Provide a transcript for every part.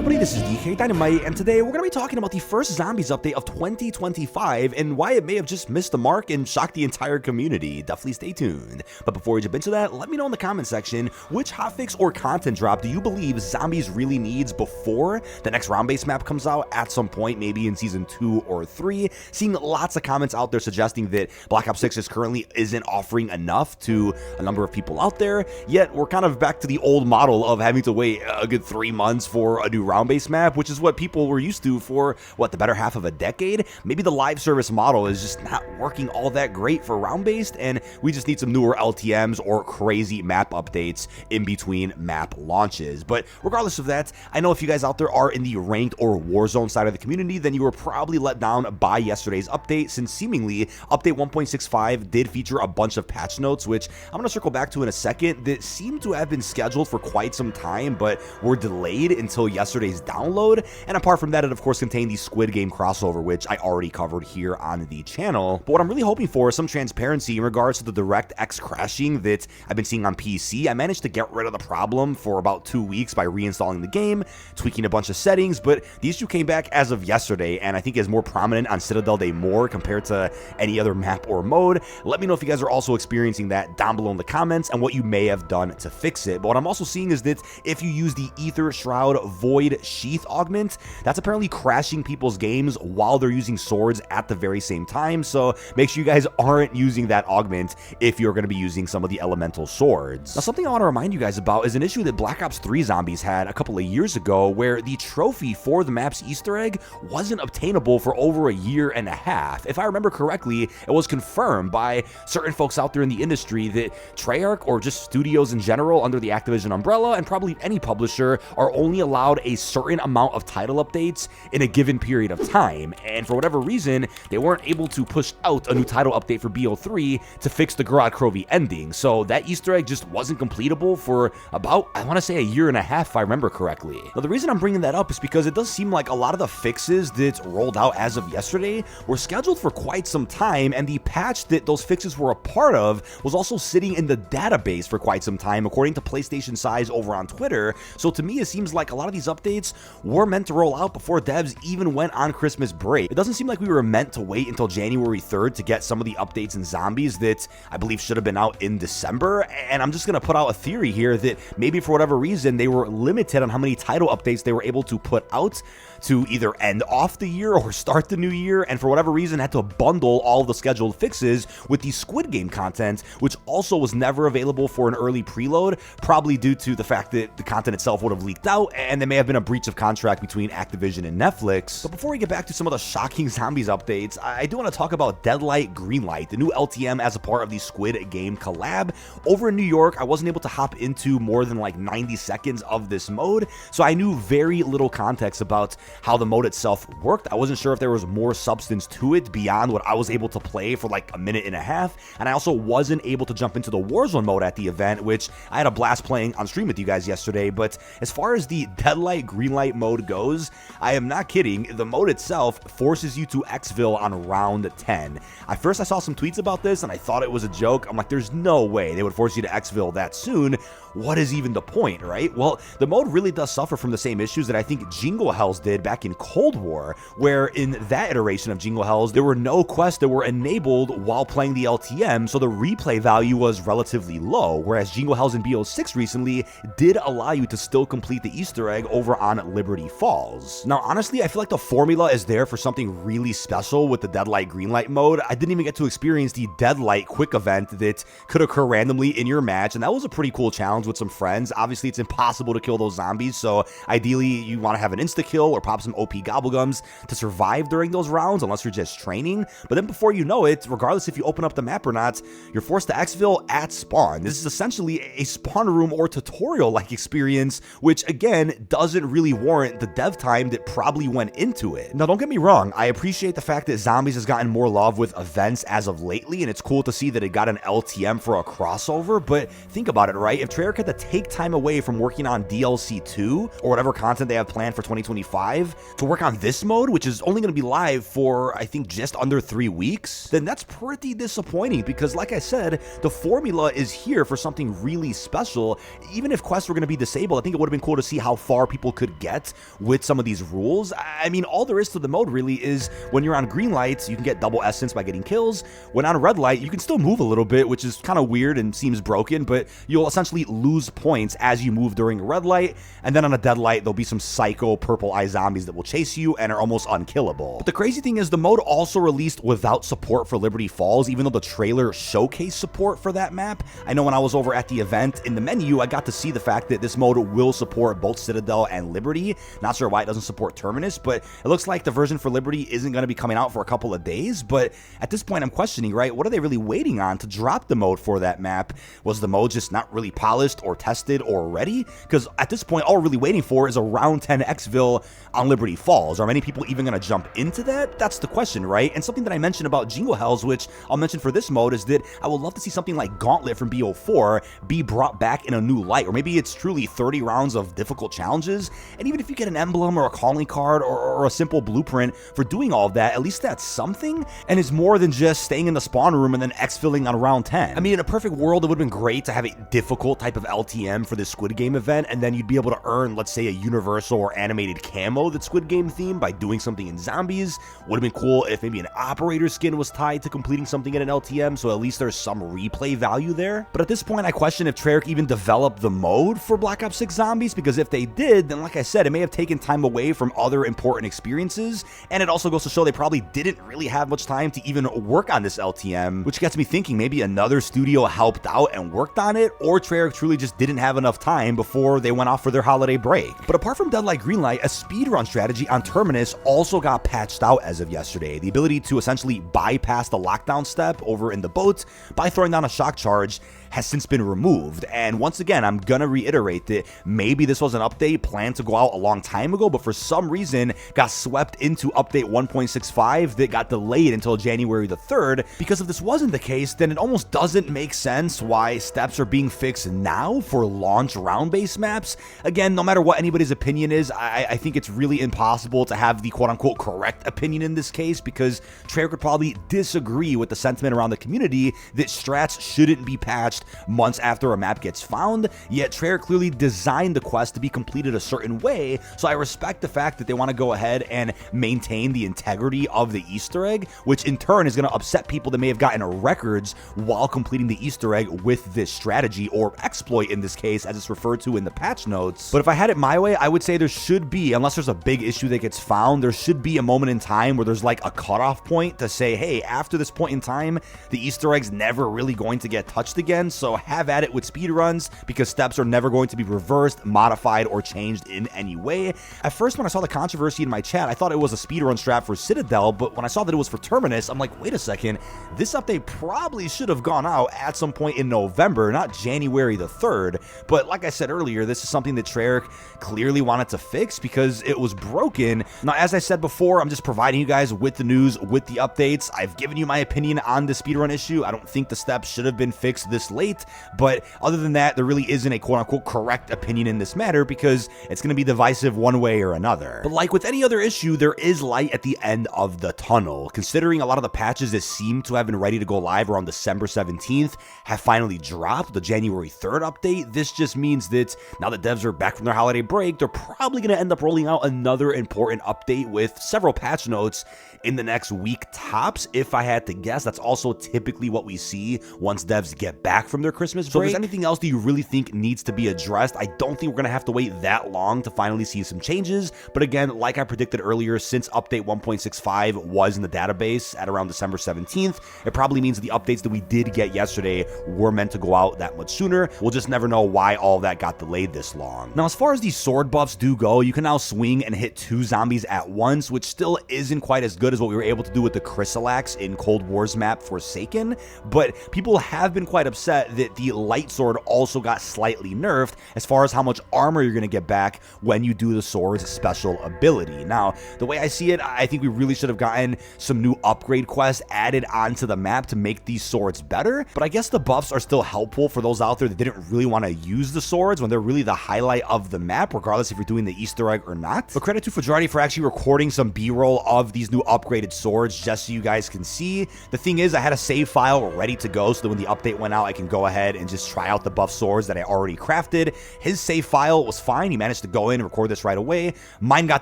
everybody, this is dkdynamite, and today we're going to be talking about the first Zombies update of 2025 and why it may have just missed the mark and shocked the entire community. Definitely stay tuned. But before we jump into that, let me know in the comment section, which hotfix or content drop do you believe Zombies really needs before the next round-based map comes out at some point, maybe in Season 2 or 3? Seeing lots of comments out there suggesting that Black Ops 6 currently isn't offering enough to a number of people out there, yet we're kind of back to the old model of having to wait a good 3 months for a new round-based map, which is what people were used to for, what, the better half of a decade? Maybe the live service model is just not working all that great for round-based, and we just need some newer LTMs or crazy map updates in between map launches. But regardless of that, I know if you guys out there are in the ranked or Warzone side of the community, then you were probably let down by yesterday's update, since seemingly update 1.65 did feature a bunch of patch notes, which I'm going to circle back to in a second, that seem to have been scheduled for quite some time, but were delayed until yesterday's download. And apart from that, it of course contained the Squid Game crossover, which I already covered here on the channel. But what I'm really hoping for is some transparency in regards to the DirectX crashing that I've been seeing on PC. I managed to get rid of the problem for about 2 weeks by reinstalling the game, tweaking a bunch of settings, but the issue came back as of yesterday, and I think is more prominent on Citadel Day more compared to any other map or mode. Let me know if you guys are also experiencing that down below in the comments and what you may have done to fix it. But what I'm also seeing is that if you use the Ether Shroud Void Sheath augment, that's apparently crashing people's games while they're using swords at the very same time, so make sure you guys aren't using that augment if you're going to be using some of the elemental swords. Now, something I want to remind you guys about is an issue that Black Ops 3 Zombies had a couple of years ago, where the trophy for the map's Easter egg wasn't obtainable for over a year and a half. If I remember correctly, it was confirmed by certain folks out there in the industry that Treyarch, or just studios in general under the Activision umbrella, and probably any publisher, are only allowed a certain amount of title updates in a given period of time, and for whatever reason, they weren't able to push out a new title update for BO3 to fix the Gorod Krovi ending, so that Easter egg just wasn't completable for about, I want to say, a year and a half, if I remember correctly. Now, the reason I'm bringing that up is because it does seem like a lot of the fixes that rolled out as of yesterday were scheduled for quite some time, and the patch that those fixes were a part of was also sitting in the database for quite some time, according to PlayStation Size over on Twitter. So to me, it seems like a lot of these updates were meant to roll out before devs even went on Christmas break. It doesn't seem like we were meant to wait until January 3rd to get some of the updates in Zombies that I believe should have been out in December, and I'm just going to put out a theory here that maybe for whatever reason they were limited on how many title updates they were able to put out to either end off the year or start the new year, and for whatever reason had to bundle all of the scheduled fixes with the Squid Game content, which also was never available for an early preload, probably due to the fact that the content itself would have leaked out, and there may have been a breach of contract between Activision and Netflix. But before we get back to some of the shocking Zombies updates, I do want to talk about Deadlight Greenlight, the new LTM as a part of the Squid Game collab. Over in New York, I wasn't able to hop into more than like 90 seconds of this mode, so I knew very little context about how the mode itself worked. I wasn't sure if there was more substance to it beyond what I was able to play for like a minute and a half, and I also wasn't able to jump into the Warzone mode at the event, which I had a blast playing on stream with you guys yesterday. But as far as the Deadlight Greenlight mode goes, I am not kidding, the mode itself forces you to exfil on round 10. At first I saw some tweets about this and I thought it was a joke. I'm like, there's no way they would force you to exfil that soon. What is even the point, right? Well, the mode really does suffer from the same issues that I think Jingle Hells did back in Cold War, where in that iteration of Jingle Hells, there were no quests that were enabled while playing the LTM, so the replay value was relatively low, whereas Jingle Hells in BO6 recently did allow you to still complete the Easter egg over on Liberty Falls. Now, honestly, I feel like the formula is there for something really special with the Deadlight Greenlight mode. I didn't even get to experience the Deadlight quick event that could occur randomly in your match, and that was a pretty cool challenge with some friends. Obviously, it's impossible to kill those zombies, so ideally you want to have an insta-kill or pop some OP gobblegums to survive during those rounds, unless you're just training. But then before you know it, regardless if you open up the map or not, you're forced to exfil at spawn. This is essentially a spawn room or tutorial-like experience, which again doesn't really warrant the dev time that probably went into it. Now, don't get me wrong, I appreciate the fact that Zombies has gotten more love with events as of lately, and it's cool to see that it got an LTM for a crossover, but think about it, right? If Treyarch had to take time away from working on DLC 2 or whatever content they have planned for 2025 to work on this mode, which is only going to be live for, I think, just under 3 weeks, then that's pretty disappointing, because like I said, the formula is here for something really special. Even if quests were going to be disabled, I think it would have been cool to see how far people could get with some of these rules. I mean, all there is to the mode really is when you're on green lights, you can get double essence by getting kills. When on red light, you can still move a little bit, which is kind of weird and seems broken, but you'll essentially lose points as you move during a red light, and then on a dead light, there'll be some psycho purple eye zombies that will chase you and are almost unkillable. But the crazy thing is the mode also released without support for Liberty Falls, even though the trailer showcased support for that map. I know when I was over at the event, in the menu, I got to see the fact that this mode will support both Citadel and Liberty. Not sure why it doesn't support Terminus, but it looks like the version for Liberty isn't going to be coming out for a couple of days. But at this point, I'm questioning, right, what are they really waiting on to drop the mode for that map? Was the mode just not really polished or tested or ready? Because at this point, all we're really waiting for is a round 10 exfil on Liberty Falls. Are many people even going to jump into that? That's the question, right? And something that I mentioned about Jingle Hells, which I'll mention for this mode, is that I would love to see something like Gauntlet from BO4 be brought back in a new light, or maybe it's truly 30 rounds of difficult challenges, and even if you get an emblem or a calling card or a simple blueprint for doing all of that, at least that's something, and is more than just staying in the spawn room and then exfilling on round 10. I mean, in a perfect world, it would have been great to have a difficult type of LTM for this Squid Game event, and then you'd be able to earn, let's say, a universal or animated camo that's Squid Game themed by doing something in zombies. Would have been cool if maybe an operator skin was tied to completing something in an LTM, so at least there's some replay value there. But at this point, I question if Treyarch even developed the mode for Black Ops 6 Zombies, because if they did, then like I said, it may have taken time away from other important experiences, and it also goes to show they probably didn't really have much time to even work on this LTM, which gets me thinking maybe another studio helped out and worked on it, or Treyarch truly just didn't have enough time before they went off for their holiday break. But apart from Deadlight Greenlight, a speedrun strategy on Terminus also got patched out as of yesterday. The ability to essentially bypass the lockdown step over in the boat by throwing down a shock charge has since been removed. And once again, I'm gonna reiterate that maybe this was an update planned to go out a long time ago, but for some reason got swept into update 1.65 that got delayed until January the 3rd. Because if this wasn't the case, then it almost doesn't make sense why steps are being fixed now for launch round-based maps. Again, no matter what anybody's opinion is, I think it's really impossible to have the quote-unquote correct opinion in this case, because Treyarch could probably disagree with the sentiment around the community that strats shouldn't be patched months after a map gets found, yet Treyarch clearly designed the quest to be completed a certain way, so I respect the fact that they want to go ahead and maintain the integrity of the Easter egg, which in turn is going to upset people that may have gotten records while completing the Easter egg with this strategy, or exploit in this case, as it's referred to in the patch notes. But if I had it my way, I would say there should be, unless there's a big issue that gets found, there should be a moment in time where there's like a cutoff point to say, hey, after this point in time, the Easter egg's never really going to get touched again, so have at it with speedruns, because steps are never going to be reversed, modified, or changed in any way. At first, when I saw the controversy in my chat, I thought it was a speedrun strat for Citadel, but when I saw that it was for Terminus, I'm like, wait a second, this update probably should have gone out at some point in November, not January the 3rd. But like I said earlier, this is something that Treyarch clearly wanted to fix because it was broken. Now, as I said before, I'm just providing you guys with the news, with the updates. I've given you my opinion on the speedrun issue. I don't think the steps should have been fixed this late, but other than that, there really isn't a quote-unquote correct opinion in this matter, because it's going to be divisive one way or another. But like with any other issue, there is light at the end of the tunnel. Considering a lot of the patches that seem to have been ready to go live around December 17th have finally dropped the January 3rd update, this just means that now that devs are back from their holiday break, they're probably going to end up rolling out another important update with several patch notes in the next week tops. If I had to guess, that's also typically what we see once devs get back from their Christmas break. So if there's anything else that you really think needs to be addressed, I don't think we're going to have to wait that long to finally see some changes. But again, like I predicted earlier, since update 1.65 was in the database at around December 17th, it probably means the updates that we did get yesterday were meant to go out that much sooner. We'll just never know why all that got delayed this long. Now, as far as these sword buffs do go, you can now swing and hit 2 zombies at once, which still isn't quite as good as what we were able to do with the Chrysalax in Cold War's map Forsaken, but people have been quite upset that the light sword also got slightly nerfed as far as how much armor you're going to get back when you do the sword's special ability. Now, the way I see it, I think we really should have gotten some new upgrade quests added onto the map to make these swords better, but I guess the buffs are still helpful for those out there that didn't really want to use the swords when they're really the highlight of the map, regardless if you're doing the Easter egg or not. But credit to Fajardi for actually recording some B-roll of these new upgraded swords just so you guys can see. The thing is, I had a save file ready to go so that when the update went out, I can can go ahead and just try out the buff swords that I already crafted. His save file was fine. He managed to go in and record this right away. Mine got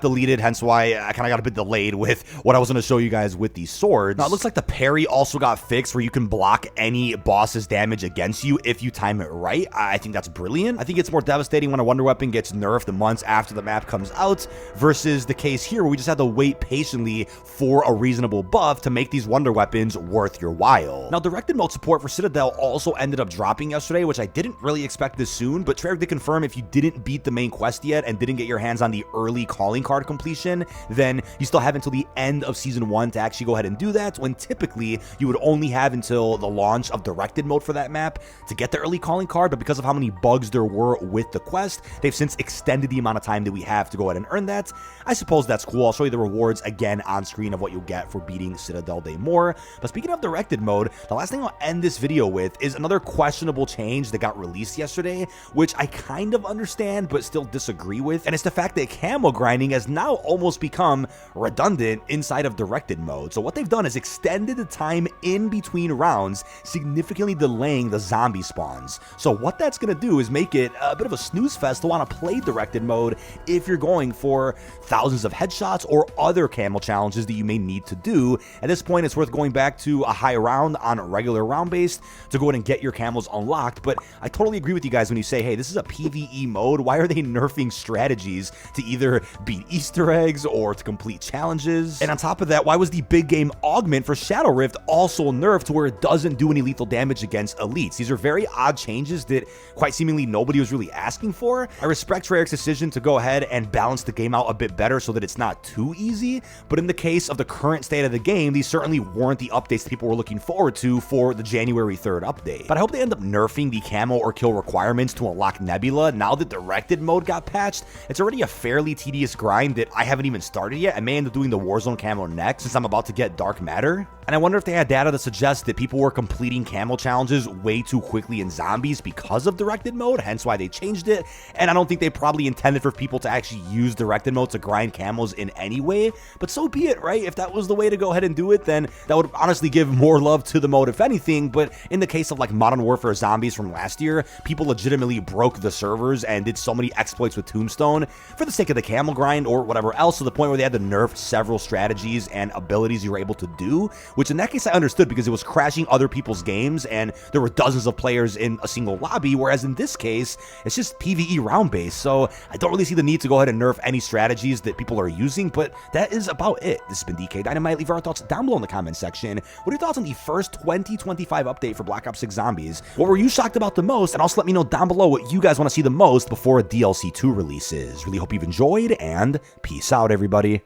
deleted, hence why I kind of got a bit delayed with what I was going to show you guys with these swords. Now, it looks like the parry also got fixed where you can block any boss's damage against you if you time it right. I think that's brilliant. I think it's more devastating when a wonder weapon gets nerfed months after the map comes out versus the case here where we just had to wait patiently for a reasonable buff to make these wonder weapons worth your while. Now, directed mode support for Citadel also ended up dropping yesterday, which I didn't really expect this soon, but Treyarch did confirm if you didn't beat the main quest yet and didn't get your hands on the early calling card completion, then you still have until the end of Season 1 to actually go ahead and do that, when typically you would only have until the launch of directed mode for that map to get the early calling card, but because of how many bugs there were with the quest, they've since extended the amount of time that we have to go ahead and earn that. I suppose that's cool. I'll show you the rewards again on screen of what you'll get for beating Citadel Day more. But speaking of directed mode, the last thing I'll end this video with is another questionable change that got released yesterday, which I kind of understand but still disagree with, and it's the fact that camo grinding has now almost become redundant inside of directed mode. So what they've done is extended the time in between rounds, significantly delaying the zombie spawns. So what that's going to do is make it a bit of a snooze fest to want to play directed mode if you're going for thousands of headshots or other camo challenges that you may need to do. At this point, it's worth going back to a high round on regular round based to go ahead and get your camos unlocked. But I totally agree with you guys when you say, hey, this is a PvE mode. Why are they nerfing strategies to either beat Easter eggs or to complete challenges? And on top of that, why was the big game augment for Shadow Rift also nerfed to where it doesn't do any lethal damage against elites? These are very odd changes that quite seemingly nobody was really asking for. I respect Treyarch's decision to go ahead and balance the game out a bit better so that it's not too easy, but in the case of the current state of the game, these certainly weren't the updates that people were looking forward to for the January 3rd update. But I hope they end up nerfing the camo or kill requirements to unlock Nebula now that directed mode got patched. It's already a fairly tedious grind that I haven't even started yet. I may end up doing the Warzone camo next since I'm about to get Dark Matter. And I wonder if they had data that suggests that people were completing camo challenges way too quickly in zombies because of directed mode, hence why they changed it. And I don't think they probably intended for people to actually use directed mode to grind camos in any way, but so be it, right? If that was the way to go ahead and do it, then that would honestly give more love to the mode, if anything. But in the case of like Modern Warfare Zombies from last year, people legitimately broke the servers and did so many exploits with Tombstone for the sake of the camo grind or whatever else, to the point where they had to nerf several strategies and abilities you were able to do, which in that case I understood because it was crashing other people's games and there were dozens of players in a single lobby, whereas in this case, it's just PvE round based. So I don't really see the need to go ahead and nerf any strategies that people are using, but that is about it. This has been dkdynamite. Leave our thoughts down below in the comment section. What are your thoughts on the first 2025 update for Black Ops 6 Zombies? What were you shocked about the most? And also let me know down below what you guys want to see the most before DLC 2 releases. Really hope you've enjoyed, and peace out, everybody.